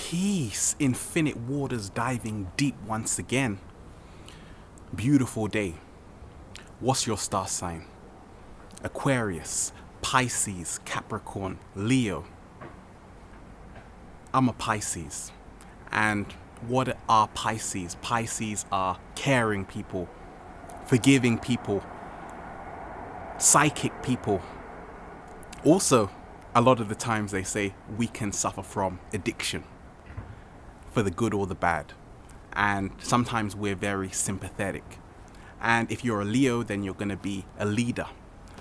Peace, infinite waters diving deep once again. Beautiful day. What's your star sign? Aquarius, Pisces, Capricorn, Leo. I'm a Pisces. And what are Pisces? Pisces are caring people, forgiving people, psychic people. Also, a lot of the times they say we can suffer from addiction, for the good or the bad. And sometimes we're very sympathetic. And if you're a Leo, then you're going to be a leader.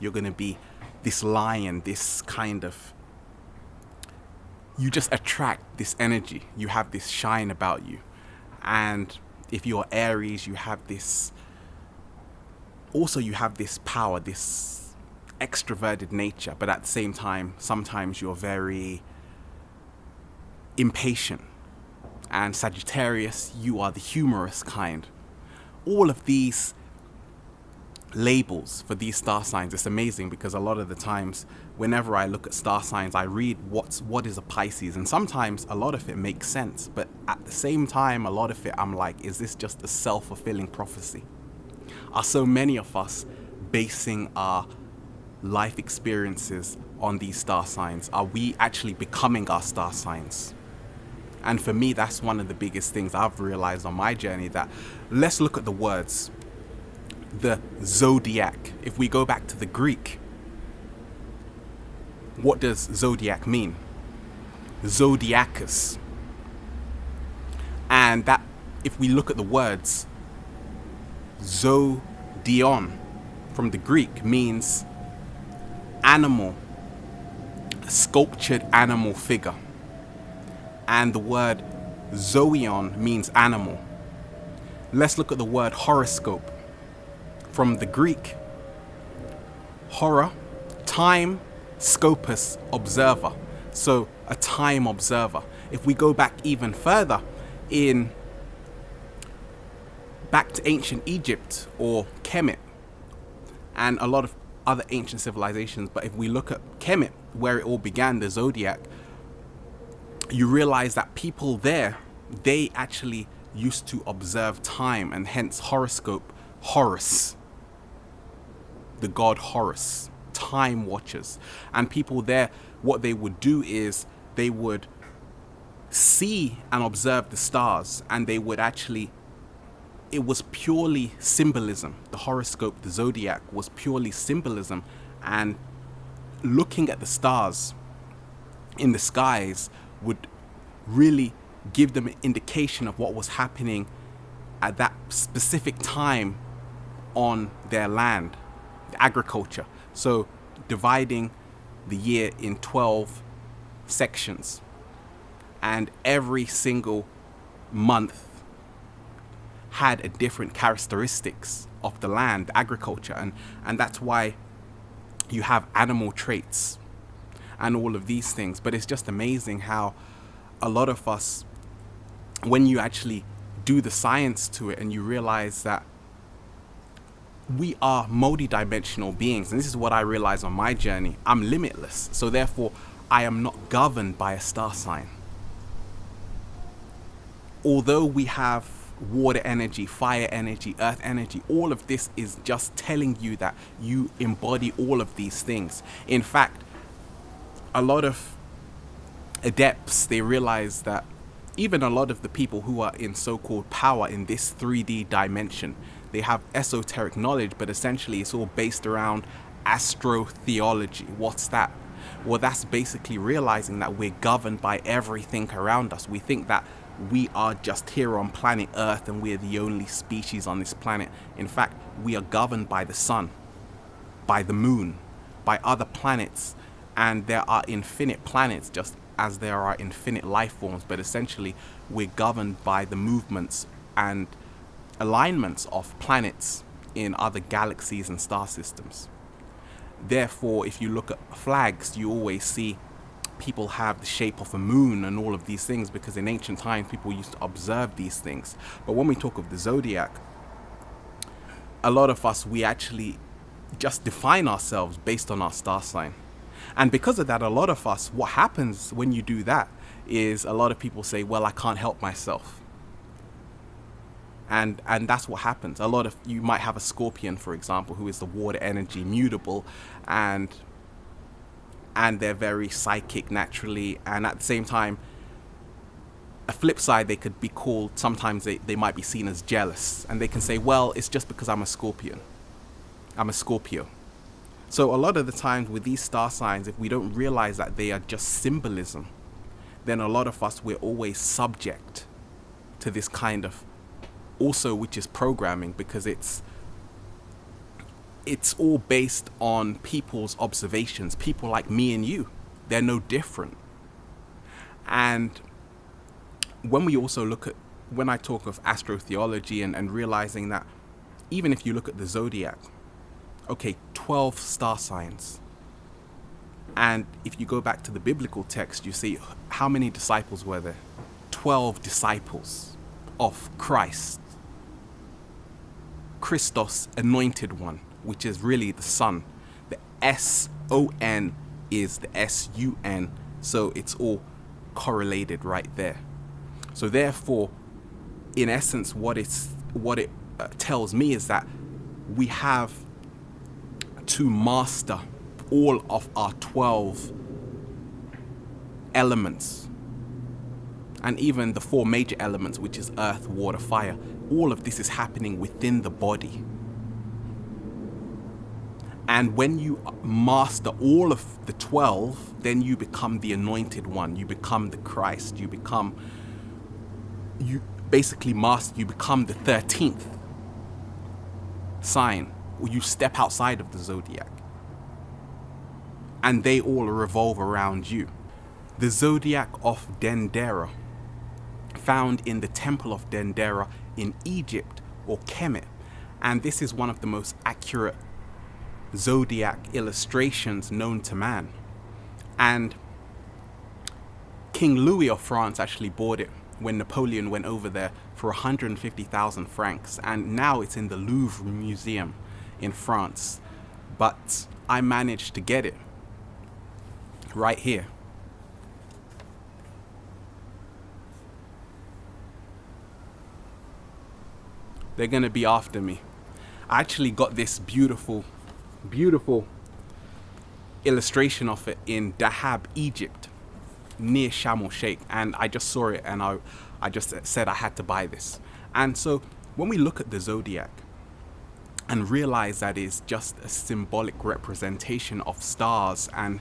You're going to be this lion, this kind of... You just attract this energy. You have this shine about you. And if you're Aries, you have this... Also, you have this power, this extroverted nature. But at the same time, sometimes you're very impatient. And Sagittarius, you are the humorous kind. All of these labels for these star signs, it's amazing because a lot of the times, whenever I look at star signs, I read what is a Pisces, and sometimes a lot of it makes sense, but at the same time, a lot of it, I'm like, is this just a self-fulfilling prophecy? Are so many of us basing our life experiences on these star signs? Are we actually becoming our star signs? And for me, that's one of the biggest things I've realized on my journey, that let's look at the words. The Zodiac. If we go back to the Greek, what does Zodiac mean? Zodiacus. And that, if we look at the words, Zodion from the Greek means animal, a sculptured animal figure. And the word zoion means animal. Let's look at the word horoscope. From the Greek, hora, time, scopus, observer. So a time observer. If we go back even further, back to ancient Egypt or Kemet, and a lot of other ancient civilizations, but if we look at Kemet, where it all began, the zodiac, you realize that people there, they actually used to observe time, and hence horoscope, Horus, the god Horus, time watchers. And people there, what they would do is they would see and observe the stars, and they would actually, it was purely symbolism. The horoscope, the zodiac, was purely symbolism, and looking at the stars in the skies would really give them an indication of what was happening at that specific time on their land, the agriculture. So dividing the year in 12 sections, and every single month had a different characteristics of the land, the agriculture, and that's why you have animal traits and all of these things. But it's just amazing how a lot of us, when you actually do the science to it and you realize that we are multidimensional beings, and this is what I realized on my journey. I'm limitless, so therefore I am not governed by a star sign. Although we have water energy, fire energy, earth energy, all of this is just telling you that you embody all of these things. In fact, a lot of adepts, they realize that even a lot of the people who are in so-called power in this 3D dimension, they have esoteric knowledge, but essentially it's all based around astro-theology. What's that? Well, that's basically realizing that we're governed by everything around us. We think that we are just here on planet Earth and we're the only species on this planet. In fact, we are governed by the sun, by the moon, by other planets, and there are infinite planets just as there are infinite life forms, but essentially we're governed by the movements and alignments of planets in other galaxies and star systems. Therefore, if you look at flags, you always see people have the shape of a moon and all of these things, because in ancient times people used to observe these things. But when we talk of the zodiac, a lot of us, we actually just define ourselves based on our star sign. And because of that, a lot of us, what happens when you do that is a lot of people say, well, I can't help myself. And that's what happens. A lot of you might have a Scorpion, for example, who is the water energy, mutable, and they're very psychic naturally, and at the same time, a flip side, they could be called, sometimes they might be seen as jealous, and they can say, well, it's just because I'm a Scorpion. I'm a Scorpio. So a lot of the times with these star signs, if we don't realize that they are just symbolism, then a lot of us, we're always subject to this kind of, also which is programming, because it's all based on people's observations. People like me and you, they're no different. And when we also look at, when I talk of astrotheology and realizing that even if you look at the Zodiac, okay, 12 star signs. And if you go back to the biblical text, you see how many disciples were there? 12 disciples of Christ. Christos, anointed one, which is really the Son. The S-O-N is the S-U-N. So it's all correlated right there. So therefore, in essence, what it tells me is that we have to master all of our 12 elements, and even the 4 major elements, which is earth, water, fire. All of this is happening within the body. And when you master all of the 12, then you become the anointed one. You become the Christ. You basically master, you become the 13th sign. You step outside of the Zodiac. And they all revolve around you. The Zodiac of Dendera, found in the Temple of Dendera in Egypt, or Kemet. And this is one of the most accurate Zodiac illustrations known to man. And King Louis of France actually bought it when Napoleon went over there for 150,000 francs. And now it's in the Louvre Museum in France. But I managed to get it right here. They're going to be after me. I actually got this beautiful illustration of it in Dahab, Egypt, near Sharm el-Sheikh, and I just saw it and I just said I had to buy this. And so when we look at the Zodiac and realize that it's just a symbolic representation of stars and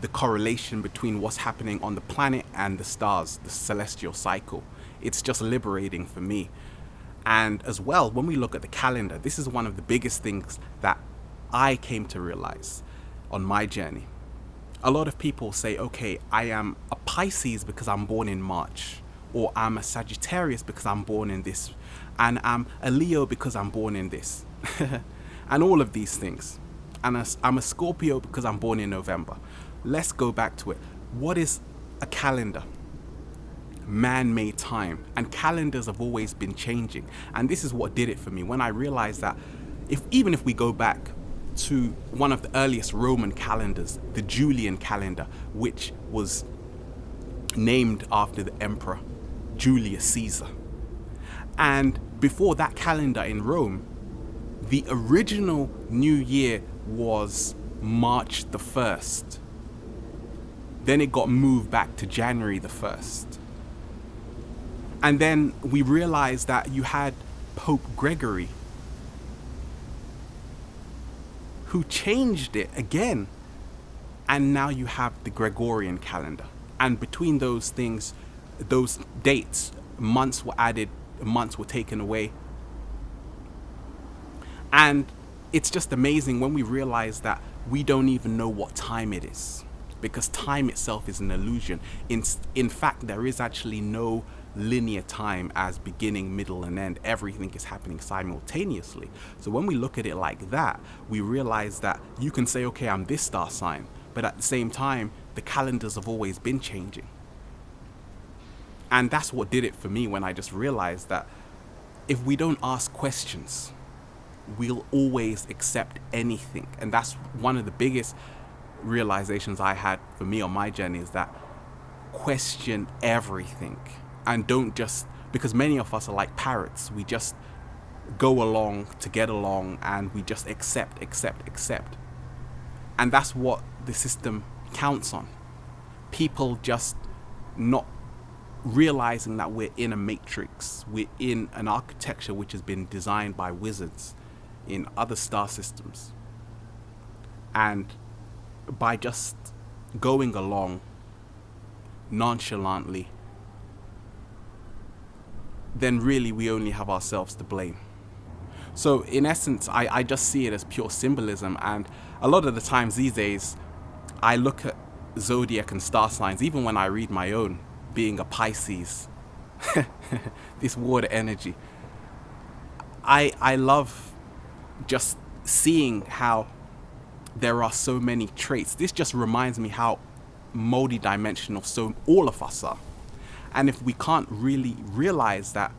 the correlation between what's happening on the planet and the stars, the celestial cycle, it's just liberating for me. And as well, when we look at the calendar, this is one of the biggest things that I came to realize on my journey. A lot of people say, okay, I am a Pisces because I'm born in March, or I'm a Sagittarius because I'm born in this, and I'm a Leo because I'm born in this, and all of these things. And I'm a Scorpio because I'm born in November. Let's go back to it. What is a calendar? Man-made time, and calendars have always been changing, and this is what did it for me when I realized that even if we go back to one of the earliest Roman calendars, the Julian calendar, which was named after the emperor Julius Caesar, and before that calendar in Rome, the original New Year was March the 1st. Then it got moved back to January the 1st. And then we realized that you had Pope Gregory, who changed it again. And now you have the Gregorian calendar. And between those things, those dates, months were added, months were taken away. And it's just amazing when we realize that we don't even know what time it is, because time itself is an illusion. In fact, there is actually no linear time as beginning, middle, and end. Everything is happening simultaneously. So when we look at it like that, we realize that you can say, okay, I'm this star sign, but at the same time, the calendars have always been changing. And that's what did it for me when I just realized that if we don't ask questions, we'll always accept anything. And that's one of the biggest realizations I had for me on my journey, is that question everything, and don't just, because many of us are like parrots, we just go along to get along, and we just accept. And that's what the system counts on. People just not realizing that we're in a matrix, we're in an architecture which has been designed by wizards in other star systems. And by just going along nonchalantly, then really we only have ourselves to blame. So in essence, I just see it as pure symbolism. And a lot of the times these days, I look at zodiac and star signs, even when I read my own, being a Pisces, this water energy. I love just seeing how there are so many traits. This just reminds me how multi-dimensional so all of us are. And if we can't really realize that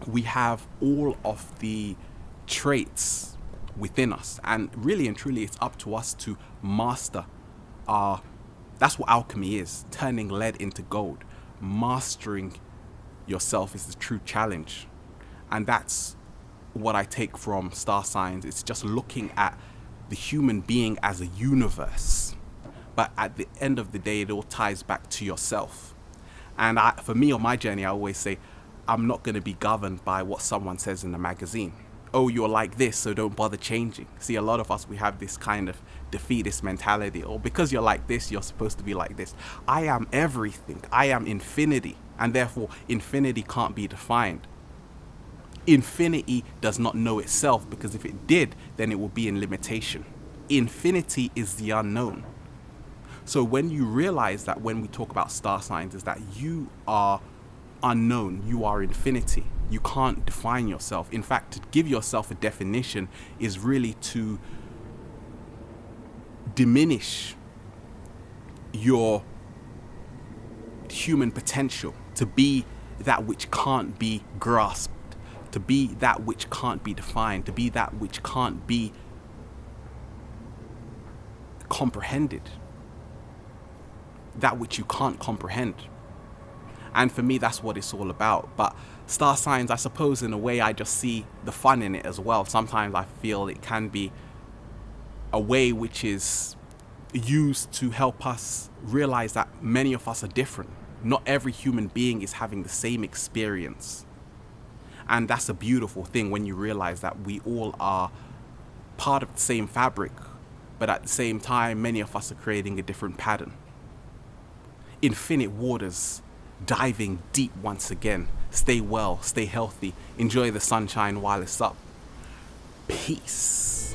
we have all of the traits within us, and really and truly it's up to us to master our, that's what alchemy is, turning lead into gold. Mastering yourself is the true challenge. And that's what I take from star signs. It's just looking at the human being as a universe, but at the end of the day it all ties back to yourself. And for me on my journey, I always say I'm not going to be governed by what someone says in the magazine. Oh, you're like this, so don't bother changing. See, a lot of us, we have this kind of defeatist mentality. Or because you're like this, you're supposed to be like this. I am everything. I am infinity. And therefore, infinity can't be defined. Infinity does not know itself, because if it did, then it would be in limitation. Infinity is the unknown. So when you realize that when we talk about star signs, is that you are unknown, you are infinity. You can't define yourself. In fact, to give yourself a definition is really to diminish your human potential, to be that which can't be grasped, to be that which can't be defined, to be that which can't be comprehended, that which you can't comprehend. And for me, that's what it's all about. But star signs, I suppose, in a way, I just see the fun in it as well. Sometimes I feel it can be a way which is used to help us realize that many of us are different. Not every human being is having the same experience. And that's a beautiful thing when you realize that we all are part of the same fabric, but at the same time, many of us are creating a different pattern. Infinite waters, diving deep once again. Stay well, stay healthy, enjoy the sunshine while it's up. Peace.